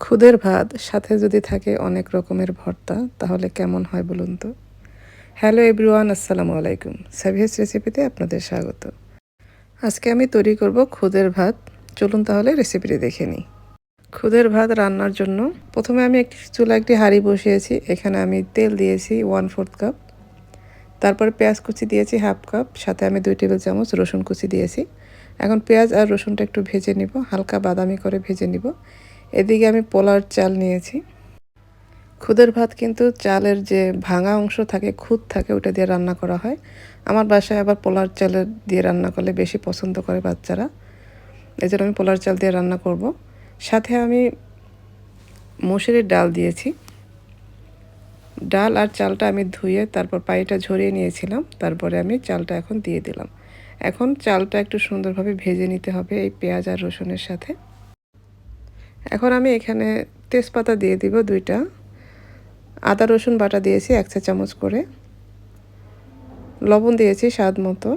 খুদের ভাত সাথে যদি থাকে অনেক রকমের ভর্তা তাহলে কেমন হয় বলুন তো। হ্যালো এভরিওয়ান, আসসালামু আলাইকুম। সাবিহাস রেসিপিতে আপনাদের স্বাগত। আজকে আমি তৈরি করব খুদের ভাত। চলুন তাহলে রেসিপিটি দেখে নিই। খুদের ভাত রান্নার জন্য প্রথমে আমি একটি হাঁড়ি বসিয়েছি। এখানে আমি তেল দিয়েছি 1/4 কাপ। তারপর পেঁয়াজ কুচি দিয়েছি 1/2 কাপ, সাথে আমি 2 টেবিল চামচ রসুন কুচি দিয়েছি। এখন পেঁয়াজ আর রসুনটা একটু ভেজে নিব, হালকা বাদামি করে ভেজে নিব। এদিকে আমি পোলার চাল নিয়েছি। খুদের ভাত কিন্তু চালের যে ভাঙা অংশ থাকে, খুদ থাকে, ওটা দিয়ে রান্না করা হয়। আমার বাসায় আবার পোলার চালের দিয়ে রান্না করলে বেশি পছন্দ করে বাচ্চারা, এই জন্য আমি পোলার চাল দিয়ে রান্না করব। সাথে আমি মসুরির ডাল দিয়েছি। ডাল আর চালটা আমি ধুয়ে তারপর পানিটা ঝরিয়ে নিয়েছিলাম, তারপরে আমি চালটা এখন দিয়ে দিলাম। এখন চালটা একটু সুন্দরভাবে ভেজে নিতে হবে এই পেঁয়াজ আর রসুনের সাথে। এখন আমি এখানে তেজপাতা দিয়ে দিব 2টা, আদা রসুন বাটা দিয়েছি 1 চা চামচ করে, লবণ দিয়েছি স্বাদ মতো,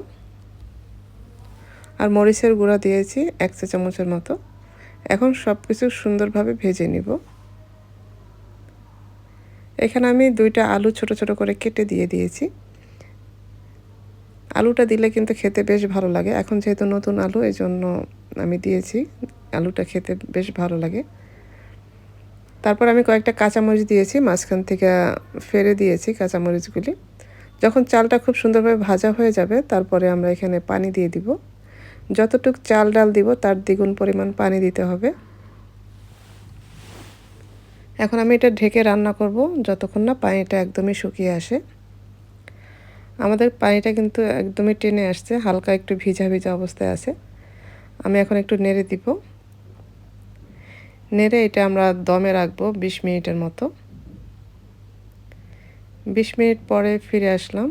আর মরিচের গুঁড়া দিয়েছি 1 চা চামচের মতো। এখন সব কিছু সুন্দরভাবে ভেজে নিব। এখানে আমি 2টা আলু ছোট ছোট করে কেটে দিয়ে দিয়েছি। আলুটা দিলে কিন্তু খেতে বেশ ভালো লাগে। এখন যেহেতু নতুন আলু, এই জন্য আমি দিয়েছি, আলুটা খেতে বেশ ভালো লাগে। তারপর আমি কয়েকটা কাঁচামরিচ দিয়েছি, মাঝখান থেকে ফেলে দিয়েছি কাঁচামরিচগুলি। যখন চালটা খুব সুন্দরভাবে ভাজা হয়ে যাবে, তারপরে আমরা এখানে পানি দিয়ে দিব। যতটুক চাল ডাল দিব তার দ্বিগুণ পরিমাণ পানি দিতে হবে। এখন আমি এটা ঢেকে রান্না করব যতক্ষণ না পানিটা একদমই শুকিয়ে আসে। আমাদের পানিটা কিন্তু একদমই টেনে আসছে, হালকা একটু ভিজা ভিজা অবস্থায় আছে। আমি এখন একটু নেড়ে দিব। নেড়ে এটা আমরা দমে রাখবো 20 মিনিটের মতো। 20 মিনিট পরে ফিরে আসলাম।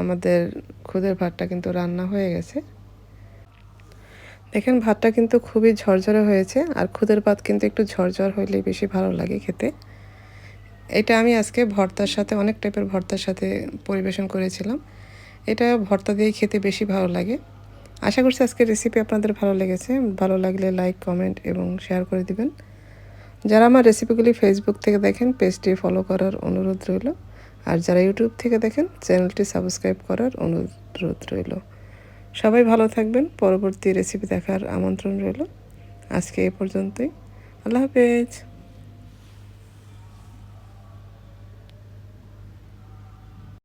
আমাদের খুদের ভাতটা কিন্তু রান্না হয়ে গেছে। দেখেন ভাতটা কিন্তু খুবই ঝরঝরে হয়েছে, আর খুদের ভাত কিন্তু একটু ঝরঝর হইলেই বেশি ভালো লাগে খেতে। এটা আমি আজকে ভর্তার সাথে, অনেক টাইপের ভর্তার সাথে পরিবেশন করেছিলাম। এটা ভর্তা দিয়ে খেতে বেশি ভালো লাগে। আশা করছি আজকের রেসিপি আপনাদের ভালো লেগেছে। ভালো লাগলে লাইক, কমেন্ট এবং শেয়ার করে দিবেন। যারা আমার রেসিপিগুলি ফেসবুক থেকে দেখেন, পেজটি ফলো করার অনুরোধ রইল। আর যারা ইউটিউব থেকে দেখেন, চ্যানেলটি সাবস্ক্রাইব করার অনুরোধ রইল। সবাই ভালো থাকবেন। পরবর্তী রেসিপি দেখার আমন্ত্রণ রইল। আজকে এই পর্যন্তই। আল্লাহ হাফেজ।